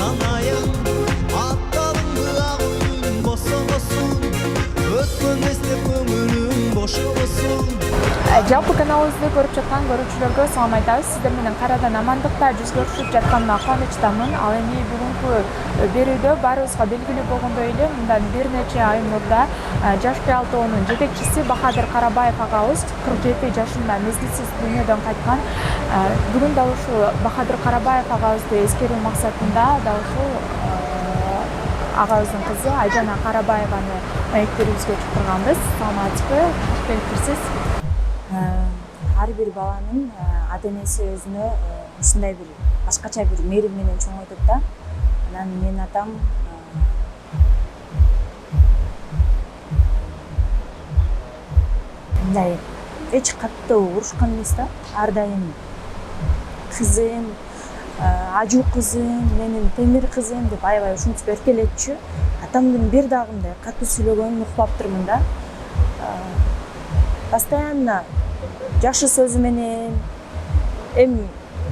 санайын апталыңды агүн бособосун өткөн эстеп көңүлүң бошобосун. Жалпы каналыбызды көрүп жаткан көрүүчүлөргө салам айтабыз. Сиздер менен кайрадан амандыкта жүз көрүшүп жатканыма кубанычтамын. Ал эми бүгүнкү берүүдө баарыбызга белгилүү болгондой эле мындан бир нече ай мурда жаш кыял тобунун жетекчиси Бахадыр Карабаев агабыз 47 жашында мезгилсиз дүйнөдөн кайткан. Бүгүн дал ушул Бахадыр Карабаев агабызды эскерүү максатында дал ушул агабыздын кызы Айжана Карабаеваны маектерибизге чакырганбыз. Саламатсызбы? Кош келипсиз. Ар бир баланын ата энеси өзүнө ушундай бир башкача бир мээрим менен чоңойтот да. Анан менин атам мындай эч каттуу урушкан эмес да. Ар дайым кызым, ажуу кызым, менин темир кызым деп аябай ушинтип эркелетчү. Атамдын бир дагы мындай катуу сүйлөгөнүн укпаптырмын да. Постоянно жакшы сөзү менен эми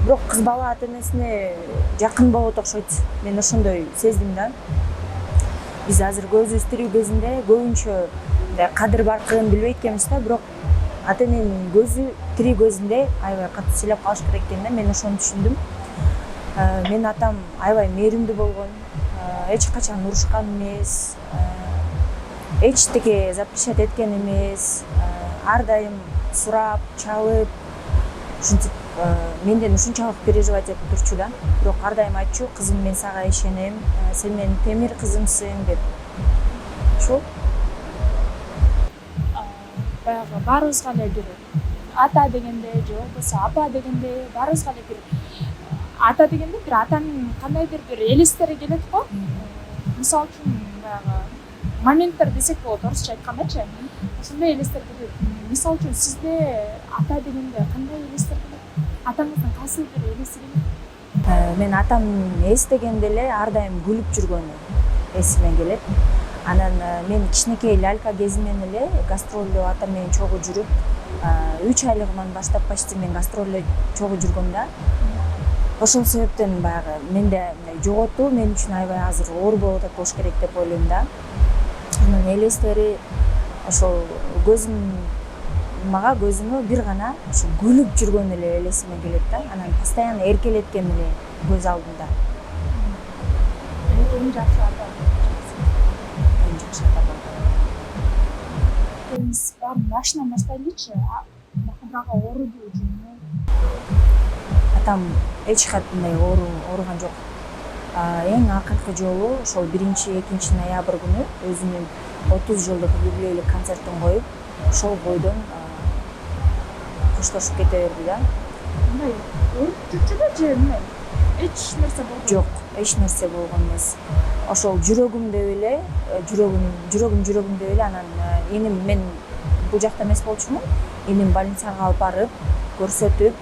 бирок кыз бала ата энесине жакын болот окшойт. Мен ошондой сездим да. Биз азыр көзүбүз тирүү кезинде көбүнчө мындай кадыр баркын билбейт экенбиз да, бирок ата эненин көзү тирүү кезинде аябай катуу сыйлап калыш керек экен да. Мен ошону түшүндүм. Менин атам аябай мээримдүү болгон, эч качан урушкан эмес, эчтеке запрещать эткен эмес, ар дайым сурап, чалып, ушинтип менден ушунчалык переживать этип турчу да. Бирок ар дайым айтчу, кызым мен сага ишенем, сен менин темир кызымсың деп. Ушул Баягы баарыбызга эле бир ата дегенде же болбосо апа дегенде баарыбызга эле бир ата дегенде бир атанын кандайдыр бир элестери келет го. Мисалы үчүн баягы моменттер десек болот, орусча айткандачы. Ошондой элестер келет. Мисалы үчүн сизде ата дегенде кандай элестер келет? Атаңыздын кайсы бир элеси келет? Мен атамдын эс дегенде эле ар дайым күлүп жүргөнү эсиме келет. Анан мен кичинекей лялька кезимден эле гастролдо атам менен чогуу жүрүп, 3 айлыгыман баштап почти мен гастролдо чогуу жүргөм да. Ошол себептен баягы менде жоготуу мен үчүн аябай азыр оор болуп атат болуш керек деп ойлойм да. Анын элестери ошол мага көзүмө бир гана ошо күлүп жүргөн эле элесиме келет да. Анан постоянно эркелеткем эле көз алдымда. Эң жакшы ата. Эң жакшы ата болду. Биз башынан баштайлычы. Бахадырга ооруду жөнү. Атам эч кандай ооруган жок. Эң акыркы жолу ошол 1-2 ноябрь күнү өзүнүн 30 жылдык юбилейлик концертин коюп, ошол бойдон коштошуп кете берди да. Мындай өлүп жүрчү да же эмне? Эч нерсе болгон Жок, эч нерсе болгон эмес. Ошол жүрөгүмдөй эле, жүрөгүмдөй эле. Анан эним, мен бул жакта эмес болчумун. Эним больницага алып барып, көрсөтүп,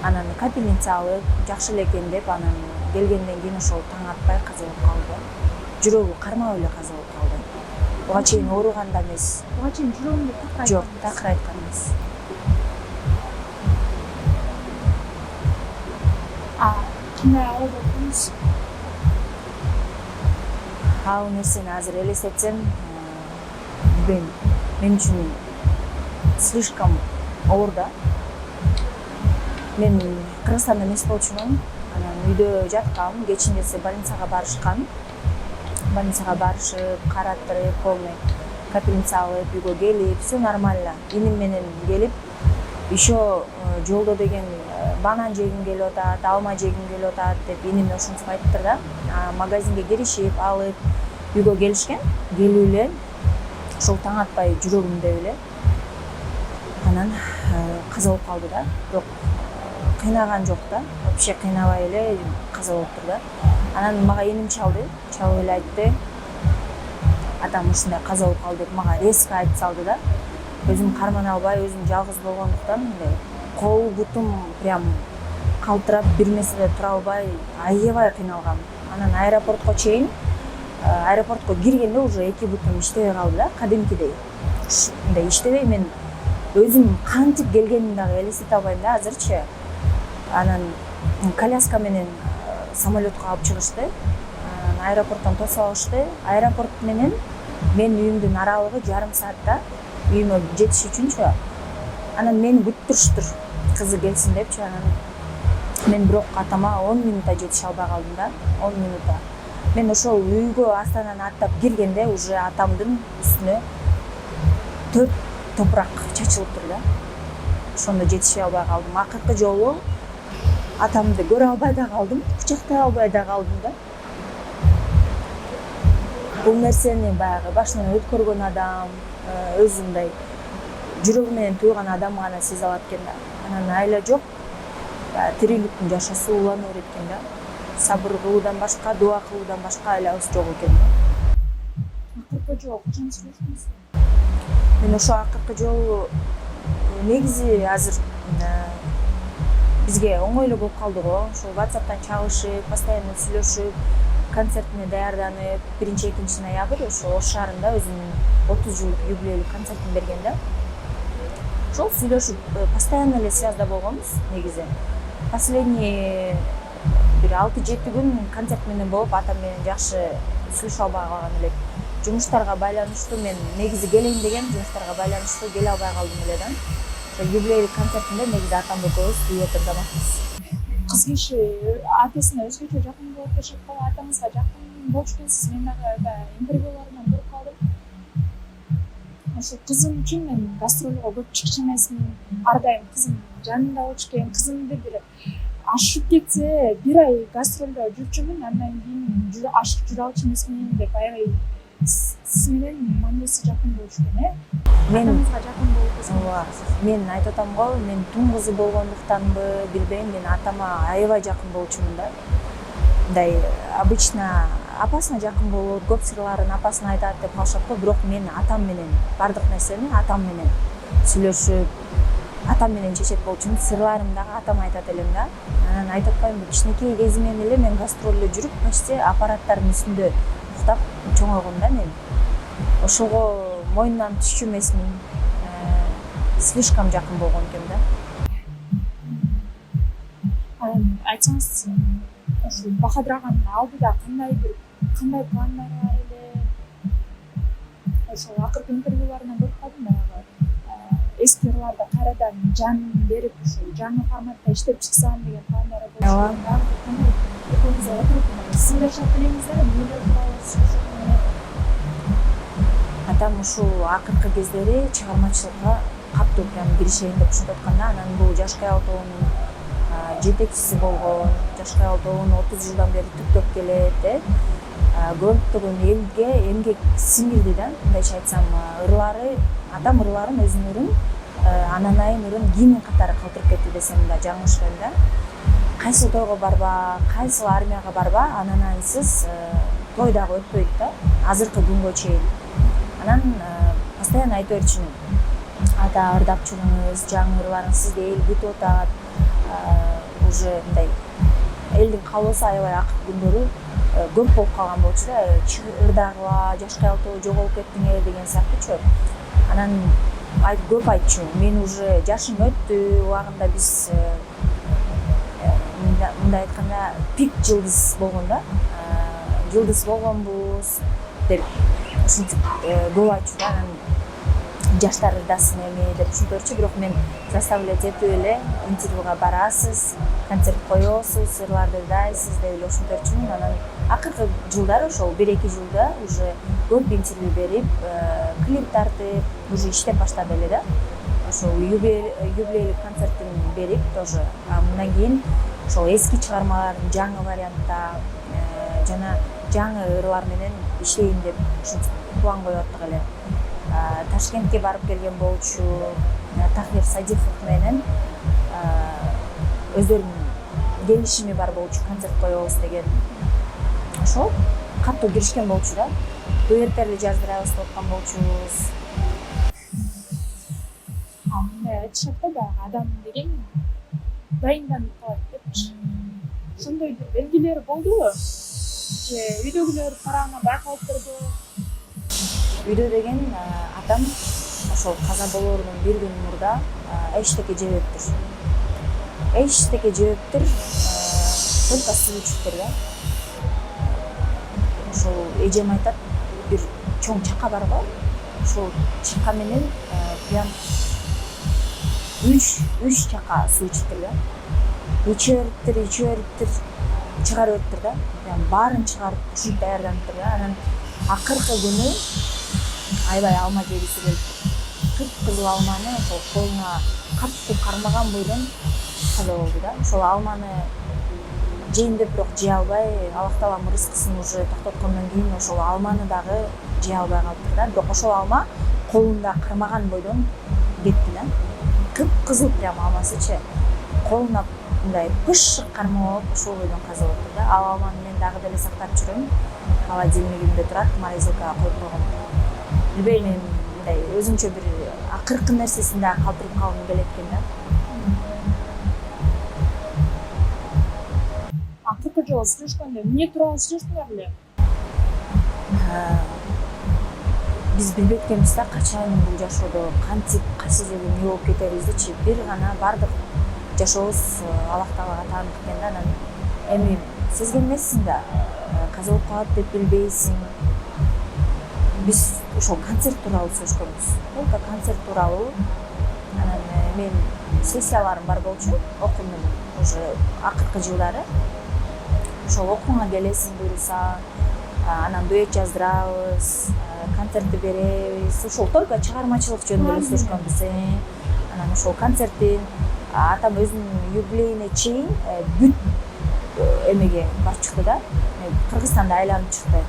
анан капельница алып, жакшы эле экен деп, анан келгенден кийин ошол таң атпай каза болуп калды. Жүрөгү кармап эле каза болуп калды. Буга чейин ооруган да эмес. Буга чейин жүрөгүмдү такыр Жок, такыр айткан эмес. Кандай абал болдуңуз? Ал нерсени азыр элестетсем, билбейм, мен үчүн слишком оор да. Мен Кыргызстанда эмес болчумун. Анан үйдө жаткам, кечинеси больницага барышкан. Больницага барышып, караттырып, полный капельница алып, үйгө келип, всё нормально. Иним менен келип, еще жолдо деген банан жегим келип атат, алма жегим келип атат деп иним ошентип айтыптыр да. Магазинге киришип, алып, үйгө келишкен. Келип эле ошол таң атпай жүрөгүмдөй эле. Анан каза болуп калды да. Бирок кыйнаган жок да. Вообще кыйнабай эле каза болуптур да. Анан мага эним чалып эле айтты. Атам ушундай каза болуп калды деп мага резко айтып салды да. Өзүм кармана албай, өзүм жалгыз болгондуктан мындай кол бутум прям калтырап, бир меселе тура албай, аябай кыйналгам. Анан аэропортко чейин, аэропортко киргенде уже эки бутум иштебей калды да, кадимкидей. Мындай иштебей, мен өзүм кантип келгенимди дагы элестете албайм да азырчы. Анан коляска менен самолетко алып чыгышты. Аэропорттон тосуп алышты. Аэропорт менен менин үйүмдүн аралыгы жарым саатта. Үйүмө жетиш үчүнчү. Анан мени күтүп туруштур. Кызы келсин депчи. Анан мен бирок атама 10 минутта жетише албай калдым да. 10 минутта. Мен ошол үйгө Астананы аттап киргенде уже атамдын үстүнө 4 топурак чачылып тур да. Ошондо жетише албай калдым. Акыркы жолу атамды көрө албай да калдым, кучактай албай да калдым да. Бул нерсени баягы башынан өткөргөн адам, өзү мындай жүрөгү менен туйган адам гана сезе алат экен да. Анан айла жок, тириликтин жашоосу улана берет экен да. Сабыр кылуудан башка, дуа кылуудан башка айлабыз жок экен да. Акыркы жолу качан сүйлөштүңүз? Мен ошо акыркы жолу негизи азыр бизге оңой эле болуп калды го. Ошо WhatsApp'тан чагышып, постоянно сүйлөшүп, концертине даярданып, 1-2 ноябрь ошо Ош шаарында өзүнүн 30 жылдык юбилейлик концертин берген да. Ошол сүйлөшүп, постоянно эле связда болгонбуз негизи. Последний бир 6-7 күн концерт менен болуп, атам менен жакшы сүйлөшө албай калган элек. Жумуштарга байланыштуу мен негизи келейин деген жумуштарга байланыштуу келе албай калдым эле да. Ошо юбилейлик концертинде негизи атам экөөбүз дуэт ырдамакпыз. Кыз киши атасына өзгөчө жакын болуп жашап калган, атаңызга жакын болчу экенсиз. Мен дагы интервьюларынан көрүп калдым. Ошо кызым үчүн мен гастролго көп чыгыш эмесмин. Ар дайым кызым жанымда болчу экен. Кызымды бир ашып кетсе, бир ай гастролдо жүрчүмүн, андан кийин ашып жүрө алчу эмесмин деп аябай сиз менен мамилеси жакын болчу экен, атаңызга жакын болуп. Мен айтып атам го, мен тун кызы болгондуктанбы, билбейм, мен атама аябай жакын болчумун да. Мындай обычно апасына жакын болот, көп сырларын апасына айтат деп калышат го, бирок мен атам менен бардык нерсени атам менен сүйлөшүп, атам менен чечет болчумун. Сырларымды дагы атам айтат элем да. Анан айтып атпаймынбы, кичинекей кезимден эле мен гастролдо жүрүп, почти аппараттардын үстүндө уктап чоңойгом да мен. Ошого мойнунан түшчү эмесмин. Слишком жакын болгон экен да. Айтсаңыз, ошо Бахадыр аганын алдыда кандай пландар бар эле? Ошо акыркы интервьюларынан көрүп калдым баягы. Эски ырларды кайрадан жан берип, ошо жаңы форматта иштеп чыксам деген пландары болчу. Кандай экөөңүзгө отуруп сыйлашат элеңиздер, эмнелер тууралуу сүйлөшөт? Атам ушул акыркы кездери чыгармачылыкка катуу прям киришейин деп ушинтип атканда, анан бул Жашкы Аябал тобунун жетекчиси болгон, Жашкы Аябал тобун 30 жылдан бери түптөп келет, көптөгөн элге эмгек сиңирди да. Мындайча айтсам, ырлары, атам ырларын өзүнүн ырын, ананайын ырын гимн катары калтырып кетти десем да жаңылышпайм да. Кайсы тойго барба, кайсы армияга барба, ананайсыз той дагы өтпөйт да, азыркы күнгө чейин. Анан постоянно айта берчүмүн. Ата ырдапчыңыз, жаңы ырларыңыз сизди эл күтүп атат. Уже мындай элдин каалоосу аябай акыркы күндөрү көп болуп калган болчу да. Ырдагыла, Жашкы Аябал тобу жоголуп кеттиңер деген сыяктуучу. Анан көп айтчу, мен уже жашым өттү, убагында биз мындай айтканда пик жылдыз болгон да. Жылдыз болгонбуз деп ушинтип көп айтчу да. Анан жаштар ырдасын эми деп ушинтерчү, бирок мен заставлять этип эле интервьюга барасыз, концерт коесуз, ырларды ырдайсыз деп эле ушинтерчүмүн. Анан акыркы жылдары ошол 1-2 жылда уже көп интервью берип, клип тартып, уже иштеп баштады эле да. Ошол юбилейлик концертин берип тоже. Мындан кийин ошол эски чыгармалардын жаңы вариантта жана жаңы ырлар менен иштейин деп ушинтип план коюп аттык эле. Ташкентке барып келген болчу, Тахир Садиков менен өздөрүнүн келишими бар болчу, концерт коебуз деген. Ошол катуу киришкен болчу да. Дуэттерди жаздырабыз деп аткан болчубуз. Мындай айтышат да, баягы адам деген дайынданып калат депчи. Ошондой бир белгилер болдубу? Же үйдөгүлөр тарабынан байкалып турду? Үйдө деген атам ошол каза болоорунун 1 күн мурда эчтеке жебептир. только суу ичиптир да. Ошол эжем айтат, бир чоң чака бар го, ошол чака менен прям 3 чака суу ичиптир да. Иче бериптир, чыгарып бериптир да. Прям баарын чыгарып ушинтип даярданыптыр да. Анан акыркы күнү аябай алма жегиси келиптир. Кыпкызыл алманы ошол колуна катты кармаган бойдон каза болду да. Ошол алманы жейин деп бирок жей албай, Аллах Таалам рызкысын уже токтоткондон кийин ошол алманы дагы жей албай калыптыр да. Бирок ошол алма колунда кармаган бойдон кетти да. Кыпкызыл прям алмасычы. Колуна мындай пышык кармап ошол бойдон каза болуптур да. Ал алманы мен дагы деле сактап жүрөм. Холодильнигимде турат, морозилкага коюп койгом. Билбейм, мен мындай өзүмчө бир акыркы нерсесин дагы калтырып калгым келет экен да. Акыркы жолу сүйлөшкөндө эмне тууралуу сүйлөштүңөр эле? Биз билбей экенбиз да качан бул жашоодо кантип кайсы жерде эмне болуп кетерибизди. Бир гана бардык жашообуз Аллах Таалага таандык экен да. Анан эми сезген эмессиң да, каза болуп калат деп билбейсиң. Биз ошол концерт тууралуу сүйлөшкөнбүз. Только концерт тууралуу. Анан мен сессияларым бар болчу, окуумдун уже акыркы жылдары. Ошол окууга келесиң буюрса, анан дуэт жаздырабыз, концертти беребиз. Ошол только чыгармачылык жөнүндө эле сүйлөшкөнбүз. Анан ошол концерттин атам өзүнүн юбилейине чейин бүт эмеге барып чыкты да. Кыргызстанды айланып чыкты.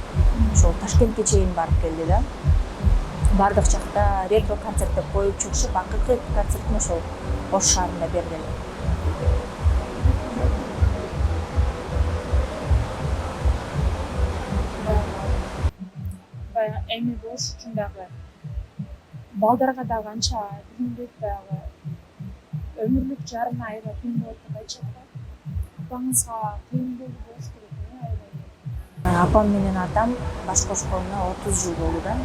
Ошол Ташкентке чейин барып келди да. Бардык жакта ретро концерт деп коюп чыгышып, акыркы концертин ошол Ош шаарында берди. Баягы эми болуш үчүн дагы балдарга дагы анча күндөк дагы өмүрлүк жарына аябай кыйын болот деп айтышат да. Апаңызга кыйын болуш керек аябай. Апам менен атам баш кошконуна 30 жыл болду да.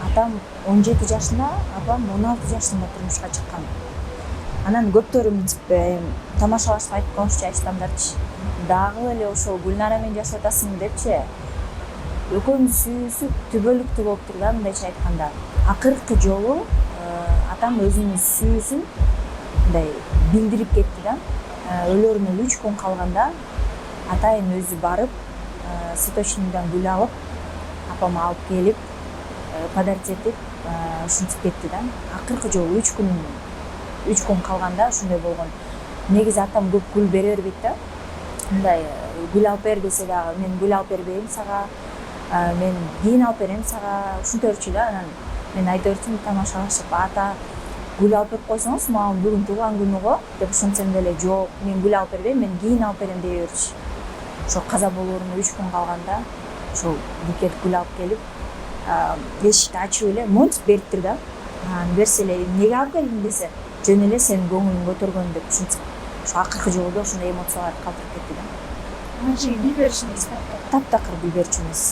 Атам 17 жашында, апам 16 жашында турмушка чыккан. Анан көптөрү мынтип тамашалашып айтып коюшчу, айтышкандарчы. Дагы эле ошол Гүлнара менен жашап атасың депчи. Экөөмүз сүйүүсүп түбөлүктүү болуптур да, мындайча айтканда. Акыркы жолу атам өзүнүн сүйүүсүн мындай билдирип кетти да. Өлөрүнө 3 күн калганда атайын өзү барып, цветочныйдан гүл алып, апама алып келип, подарить этип, ушинтип кетти да. Акыркы жолу 3 күн калганда ошондой болгон. Негизи атам көп гүл бере бербейт да. Мындай гүл алып бер десе дагы, мен гүл алып бербейм сага, мен кийин алып берем сага, ушинтип берчү да. Анан мен айта берчүмүн тамашалашып, ата гүл алып берип койсоңуз, мага бүгүн туулган күнү го деп ошентсем деле, жок, мен гүл алып бербейм, мен кийин алып берем дей берчү. Ошо каза болооруна 3 күн калганда ошол букет гүл алып келип, эшикти ачып эле монтип бериптир да. Берсе эле, эмнеге алып келдиң десе, жөн эле сенин көңүлүң көтөргөн деп ушинтип. Ошо акыркы жолу ошондой эмоциялар калтырып кетти да. Анча бил беришиңиз Таптакыр гүл берчүмүз.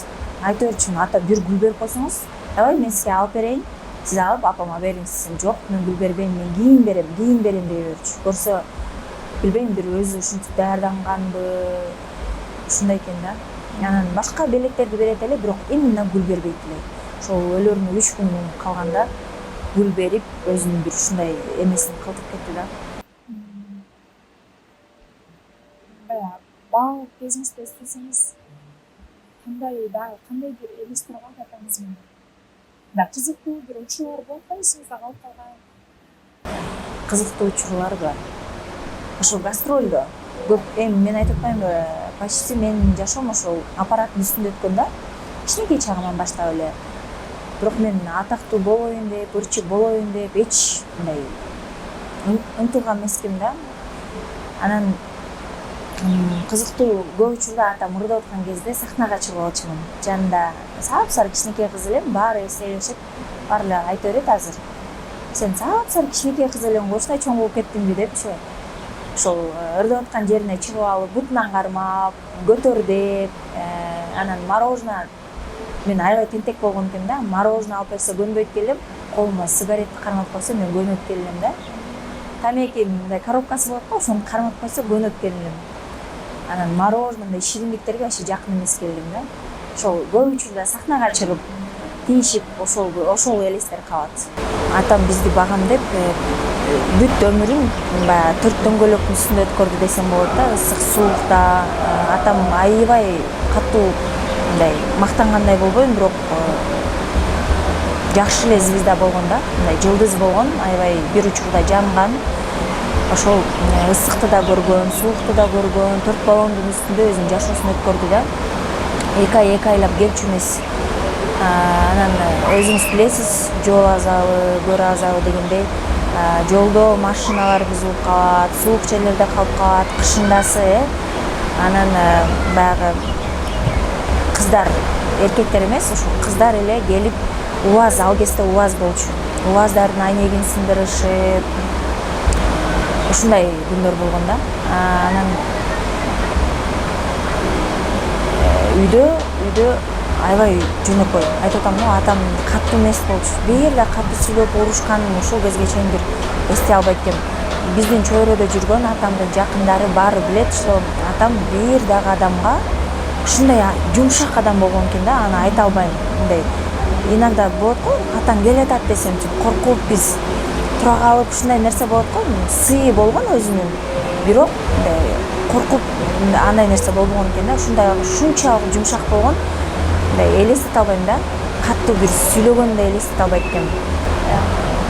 Айта берчүмүн, ата бир гүл берип койсоңуз, давай мен сизге алып берейин, сиз алып апама бериңиз десем, жок, мен гүл бербейм, мен кийин берем дей берчү. Көрсө, билбейм, бир өзү ушинтип даярданганбы, ушундай экен да. Анан башка белектерди берет эле, бирок именно гүл бербейт эле. Ошол өлөрүнө 3 күн калганда гүл берип, өзүнүн бир ушундай эмесин калтырып кетти да. Балалык кезиңизди эстесеңиз, кандай бир элестер калды атаңыз менен? Да кызыктуу бир учурлар болуппу эсиңизде калып калган? Кызыктуу учурларбы? Ошол гастролдо көп, эми мен айтып атпаймынбы, почти менин жашоом ошол аппараттын үстүндө өткөн да. Кичинекей чагыман баштап эле. Бирок мен атактуу болоюн деп, ырчык болоюн деп эч мындай ынтылган эмеским да. Анан кызыктуу көп учурда атам ырдап аткан кезде сахнага чыгып алчумун. Жанында сап-сары кичинекей кыз элем, баары эстелешип, баары эле айта берет азыр. Сен сап-сары кичинекей кыз элең, ушундай чоң болуп кеттиңби депчи. Ошол ырдап аткан жерине чыгып алып, бутунан кармап, көтөр деп, анан мороженое, мен аябай тентек болгон экенмин да. Мороженое алып берсе көнбөйт келем, колума сигаретти кармап койсо мен көнөт келем да. Тамеки мындай коробкасы болот го, ошону кармап койсо көнөт келем. анан мороженое мындай шириндиктерге вообще жакын эмес келдим да. Ошол көп учурда сахнага чыгып тийишип ошол элестер калат. Атам бизди багам деп бүт өмүрүн баягы төрт дөңгөлөктүн үстүндө өткөрдү десем болот да. Ысык суукта атам аябай катуу мындай мактангандай болбойм, бирок жакшы эле звезда болгон да. Мындай жылдыз болгон, аябай бир учурда жанган. Ошол ысыкты да көргөн, суукту да көргөн, төрт баллондун үстүндө өзүнүн жашоосун өткөрдү да. Эки айлап келчү эмес. Анан өзүңүз билесиз, жол азабы, көр азабы дегендей, жолдо машиналар бузулуп калат, суук жерлерде калып калат, кышындасы, анан баягы кыздар, эркектер эмес, ошо кыздар эле келип УАЗ, ал кезде УАЗ болчу. УАЗдардын айнегин сындырышып, ушундай күндөр болгон да. Анан үйдө аябай жөнөкөй. Айтып атам го, атам катуу эмес болчу. Бир эле катуу сүйлөп урушканын ошол кезге чейин бир эстей албайт экенмин. Биздин чөйрөдө жүргөн атамдын жакындары баары билет, что атам бир дагы адамга ушундай жумшак адам болгон экен да, аны айта албайм. Мындай иногда болот го, атаң келатат десем, коркуп биз тура калып ушундай нерсе болот го. Сыйы болгон өзүнүн, бирок коркуп андай нерсе болбогон экен да. Ушундай ушунчалык жумшак болгон. Мындай элестете албайм да. Катуу бир сүйлөгөндө элестете албайт экенмин.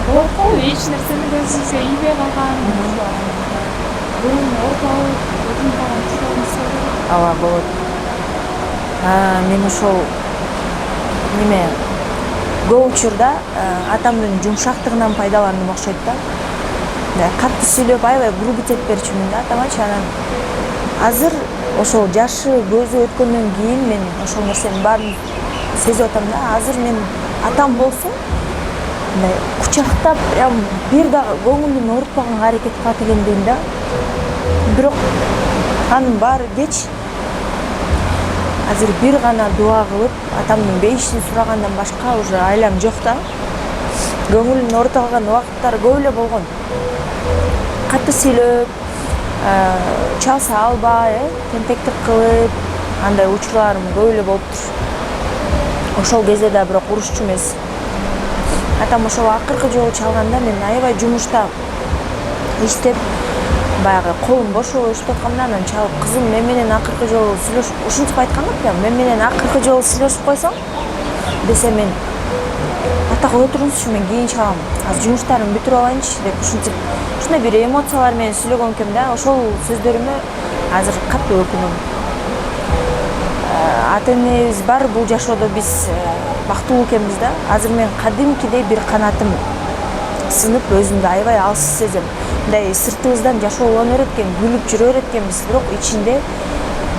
Болот го, эч нерсени көзүңүзгө ийбей калган. Бурун ортолуп, өзүн калган учурларыңыз болду. Ооба, болот. Мен ошол көп учурда атамдын жумшактыгынан пайдаландым окшойт да. Катуу сүйлөп, аябай грубить этип берчүмүн да атамачы. Анан азыр ошол жашы көзү өткөндөн кийин мен ошол нерсенин баарын сезип атам да. Азыр мен атам болсо мындай кучактап, прям бир дагы көңүлүн оорутпаганга аракет кылат элем дейм да. Бирок анын баары кеч. Азыр бир гана дуа кылып, атамдын бейишин сурагандан башка уже айлам жок да. Көңүлүн ооруталган убакыттар көп эле болгон. Катуу сүйлөп, чалса албай, тентектик кылып, андай учурларым көп эле болуптур. Ошол кезде да бирок урушчу эмес. Атам ошол акыркы жолу чалганда мен аябай жумушта иштеп, баягы колум бош иштеп атканда, анан чалып, кызым, мен менен акыркы жолу сүйлөшүп, ушинтип айткан да, прям мен менен акыркы жолу сүйлөшүп койсоң десе, мен ата кое туруңузчу, мен кийин чалам, азыр жумуштарымды бүтүрүп алайынчы деп ушундай бир эмоциялар менен сүйлөгөн экенмин да. Ошол сөздөрүмө азыр катуу өкүнөм. Ата энебиз бар, бул жашоодо биз бактылуу экенбиз да. Азыр мен кадимкидей бир канатым сынып, өзүмдү аябай алсыз сезем. Мындай сыртыбыздан жашоо улана берет экен, күлүп жүрө берет экенбиз, бирок ичинде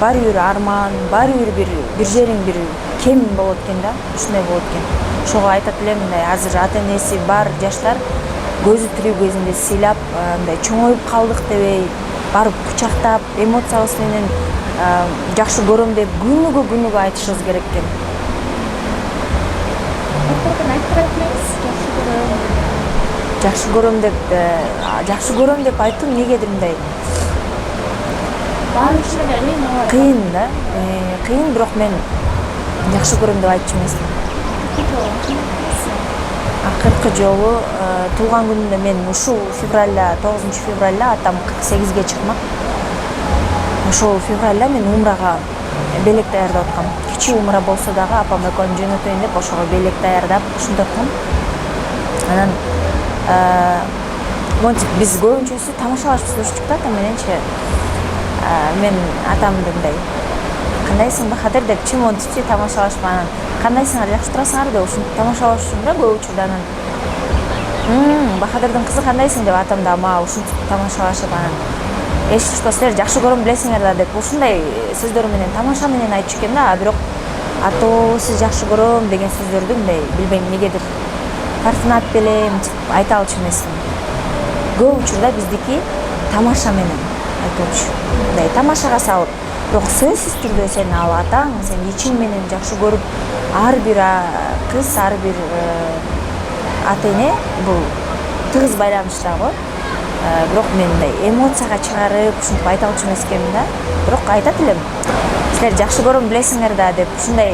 баары бир арман, баары бир жериң бир кем болот экен да. Ушундай болот экен. Ошого айтат элем, мындай азыр ата энеси бар жаштар көзү тирүү кезинде сыйлап, мындай чоңоюп калдык дебей, барып кучактап, эмоциябыз менен жакшы көрөм деп күнүгө айтышыбыз керек экен. Жакшы көрөм деп айтуу негедир мындай кыйын да. Кыйын, бирок мен жакшы көрөм деп айтчу эмесмин. Акыркы жолу туулган күнүндө мен ушул февралда, 9 февралда атам 48ге чыкмак. Ошол февралда мен умрага белек даярдап аткам. Кичи умра болсо дагы апам экөөнү жөнөтөйүн деп ошого белек даярдап ушинтип аткам. Анан монтип биз көбүнчөсү тамашалашып сүйлөштүк да атам мененчи. Мен атамды мындай, кандайсың Бахадыр деп чымонтипчи тамашалашып, анан кандайсыңар, жакшы турасыңар деп ушинтип тамашалашчумун да көп учурда. Анан Бахадырдын кызы кандайсың деп атам да мага ушинтип тамашалашып, анан что силер жакшы көрөм билесиңер да деп ушундай сөздөр менен тамаша менен айтчу экен да. Бирок атоо сиз жакшы көрөм деген сөздөрдү мындай билбейм эмнегедир тартынат белем айта алчу эмесмин. Көп учурда биздики тамаша менен айтылчу. Мындай тамашага салып, бирок сөзсүз түрдө сени ал атаң, сен ичин менен жакшы көрүп, ар бир кыз, ар бир ата эне бул тыгыз байланышта го. бирок мен мындай эмоцияга чыгарып ушинтип айта алчу эмес экенмин да. Бирок айтат элем. Силер жакшы көрөм билесиңер да деп ушундай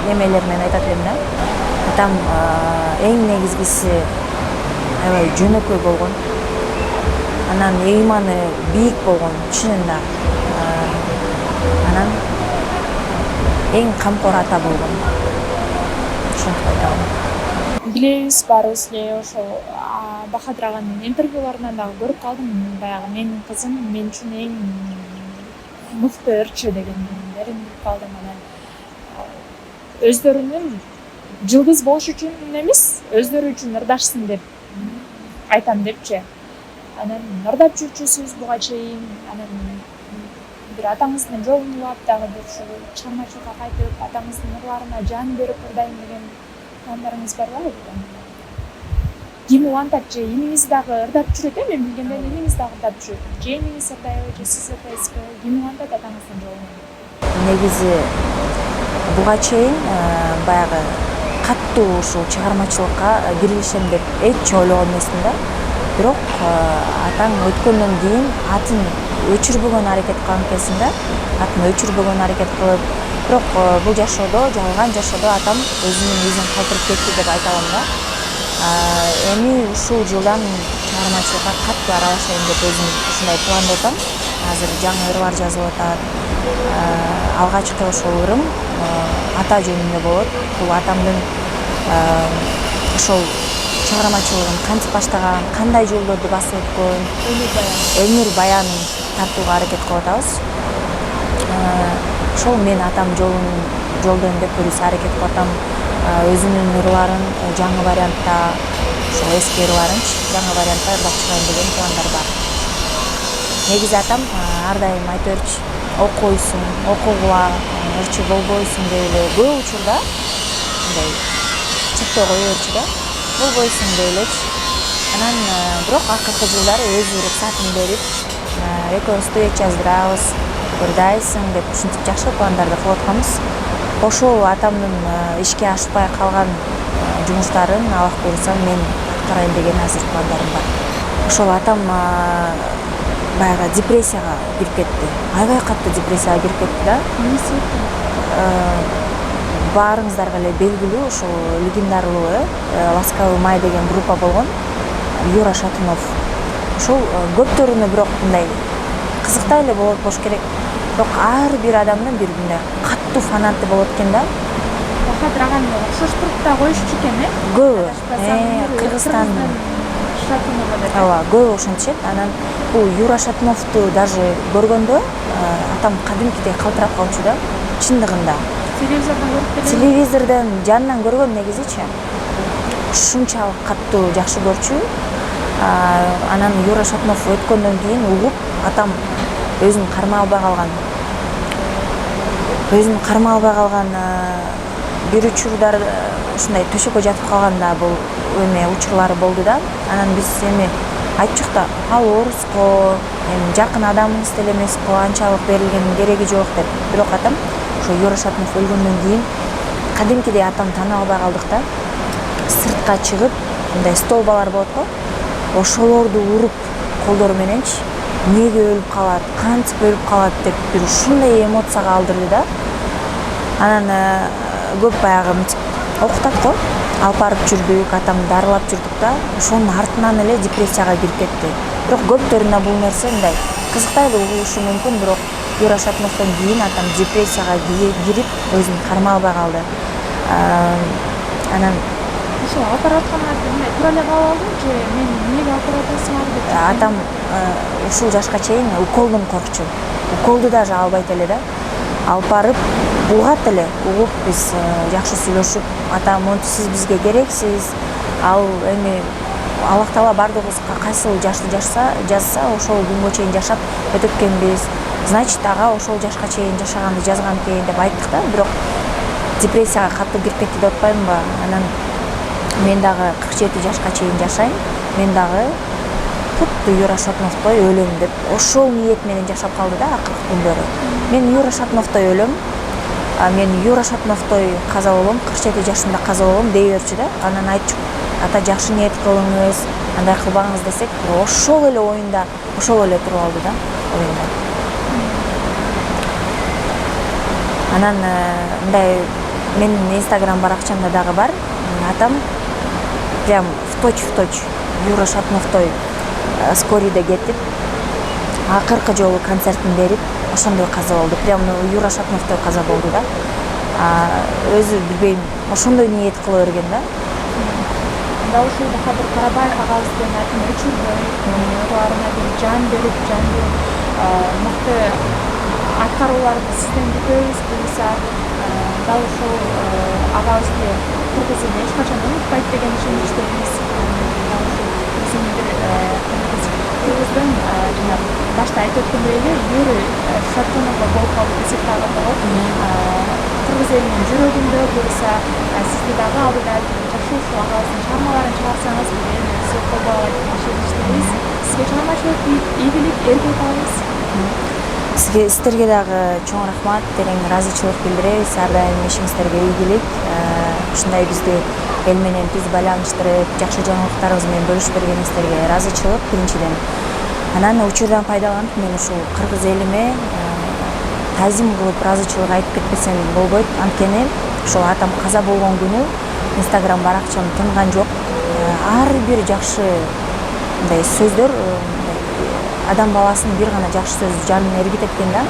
немелер менен айтат элем да. Атам эң негизгиси аябай жөнөкөй болгон. Анан ыйманы бийик болгон, чынында. Анан эң камкор ата болгон. Ушинтип айтам. Билебиз баарыбыз эле ошол Бахадыр аганын интервьюларынан дагы көрүп калдым. Баягы менин кызым мен үчүн эң мыкты ырчы дегендерин билип калдым. Анан өздөрүнүн жылдыз болуш үчүн эмес, өздөрү үчүн ырдашсын деп айтам депчи. Анан ырдап жүрчүсүз буга чейин, анан бир атаңыздын жолун улап дагы бир ушул чыгармачылыкка кайтып, атаңыздын ырларына жан берип ырдайм деген пландарыңыз барбы? Ким улантат же эниңиз дагы ырдап жүрөт, мен билгенден эниңиз дагы ырдап жүрөт. Же эниңиз ырдайбы, же сиз ырдайсызбы? Ким улантат атаңыздын жолун? Негизи буга чейин баягы каттуу ушул чыгармачылыкка киришем деп эч ойлогон эмесмин да. Бирок атаң өткөндөн кийин атын өчүрбөгөн аракет кылган экенсиң да. Атын өчүрбөгөн аракет кылып, бирок бул жашоодо, жалган жашоодо атам өзүнүн изин калтырып кетти деп айта алам да. Эми ушул жылдан чыгармачылыкка катуу аралашайын деп өзүм ушундай планда атам. Азыр жаңы ырлар жазылып атат. Алгачкы ошол ырым ата жөнүндө болот. Бул атамдын ошол чыгармачылыгын кантип баштаган, кандай жолдорду басып өткөн, өмүр баянын тартууга аракет кылып атабыз. Ошол мен атам жолдон деп көрүс аракет кылып атам. Өзүнүн ырларын жаңы вариантта, ошол эски ырларынчы жаңы вариантта ырдап чыгайын деген пландар бар. Негизи атам ар дайым айта берчү, окуйсуң, окугула, ырчы болбойсуң деп эле көп учурда мындай чектөө кое берчү да. Болбойсуң деп элечи. Анан бирок акыркы жылдары өзү уруксатын берип, экөөбүз дуэт жаздырабыз, ырдайсың деп ушинтип жакшы пландарды кылып атканбыз. Ошол атамдын ишке ашпай калган жумуштарын Аллах буйруса мен аткарайын деген азыр пландарым бар. Ошол атам баягы депрессияга кирип кетти. Аябай катуу депрессияга кирип кетти да. Баарыңыздарга эле белгилүү ошол легендарлуу Ласковый май деген группа болгон, Юра Шатунов. Ошол көптөрүнө бирок мындай кызыктай эле болуш керек. Бирок ар бир адамдын бир мындай катуу фанаты болот экен да. Бахадыр аганга окшоштуруп да коюшчу экен, Көп. Кыргызстандын Шатунова деп. Ооба, көп ошентишет. Анан бул Юра Шатуновду даже көргөндө атам кадимкидей калтырап калчу да. Чындыгында. Телевизордон көрүп эле. Телевизордон жанынан көргөм негизичи. Ушунчалык катуу жакшы көрчү. Анан Юра Шатунов өткөндөн кийин угуп, атам өзүн кармай албай калган бир учурдар ушундай төшөккө жатып калганда бул эме учурлары болду да. Анан биз эми айтчук да, ал оруско, эми жакын адамыбыз деле эмеспи, анчалык берилгенин кереги жок деп. Бирок атам ошо Юра Шатунов өлгөндөн кийин кадимкидей атам тана албай калдык да. Сыртка чыгып, мындай столбалар болот го. Ошолорду уруп колдору мененчи эмнеге өлүп калат, кантип өлүп калат деп бир ушундай эмоцияга алдырды да. Анан көп баягы окутат го. Алып барып жүрдүк, атамды дарылап жүрдүк да. Ошонун артынан эле депрессияга кирип кетти. Бирок көптөрүнө бул нерсе мындай кызыктай эле угулушу мүмкүн, бирок Юра Шатуновдон кийин атам депрессияга кирип, өзүн кармай албай калды. Анан ошо алып баратканга мындай туура эле кабыл алдым же мен эмнеге алып баратасыңар деп. Атам ушул жашка чейин уколдон коркчу. Уколду даже албайт эле да. Алып барып булгат эле, угуп биз жакшы сүйлөшүп, атам монтип сиз бизге керексиз. Ал эми Аллах Таала бардыгыбызга кайсыл жашты жазса, ошол күнгө чейин жашап өтөткөнбүз. Значит, ага ошол жашка чейин жашаганды жазган экен деп айттык да. Бирок депрессияга катуу кирип кетти деп атпаймынбы? Анан мен дагы 47 жашка чейин жашайм. Мен дагы куту Юра Шатуновдой өлөм деп ошол ниет менен жашап калды да акыркы күндөрү. Мен Юра Шатуновдой өлөм. Мен Юра Шатуновдой каза болом, 47 жашымда каза болом дей берчү да. Анан айтчу, ата жакшы ниет кылыңыз, андай кылбаңыз десек, ошол эле оюнда ошол эле туруп алды да оюнда. Анан мындай менин Instagram баракчамда дагы бар. Атам прям в точь Юра Шатновтой скорийде кетип, акыркы жолу концертин берип, ошондой каза болду. Прям Юра Шатновтой каза болду да. Өзү билбейм, ошондой ниет кыла берген да. Ушул Бахадыр Карабаев агабыздын атын өчүрбөй, аларына бир жан берип, мыкты аткарууларды сизден күтөбүз буюрса, дал ушул агабызды кыргыз эли эч качан унутпайт деген ишеничтебиз. Биздин кыргыздын жанагы башта айтып өткөндөй эле Юрий Шатуновго болуп калды десек дагы болот. Кыргыз элинин жүрөгүндө буюрса, сизди дагы алдыда жакшы ушул агабыздын чыгармаларын чыгарсаңыз, биз колдоо деп ишеничтебиз. Сизге чыгармачылык ийгилик, эркек алабыз. Сиздерге дагы чоң рахмат, терең ыраазычылык билдиребиз. Ар дайым ишиңиздерге ийгилик. Ушундай бизди эл менен түз байланыштырып, жакшы жаңылыктарыбыз менен бөлүшүп бергениңиздерге ыраазычылык биринчиден. Анан учурдан пайдаланып мен ушул кыргыз элиме тазим кылып ыраазычылык айтып кетпесем болбойт. Анткени ушул атам каза болгон күнү Instagram баракчам тынган жок. Ар бир жакшы мындай сөздөр, адам баласынын бир гана жакшы сөз жанын эргит эткен да.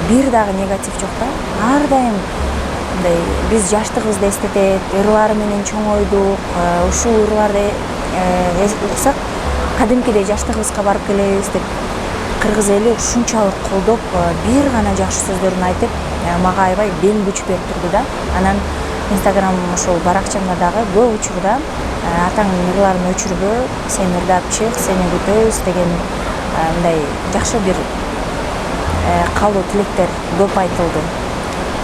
Бир дагы негатив жок да. Ар дайым мындай биз жаштыгыбызды эстетет, ырлары менен чоңойдук, ушул ырларды уксак кадимкидей жаштыгыбызга барып келебиз деп кыргыз эли ушунчалык колдоп, бир гана жакшы сөздөрүн айтып, мага аябай бел күч берип турду да. Анан Instagram ошол баракчамда дагы көп учурда атаңдын ырларын өчүрбө, сен ырдап чык, сени күтөбүз деген мындай жакшы бир каалоо тилектер көп айтылды.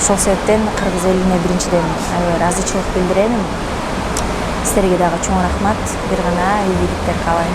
Ошол себептен кыргыз элине биринчиден ыраазычылык билдирем. Сиздерге дагы чоң рахмат, бир гана ийгиликтер каалайм.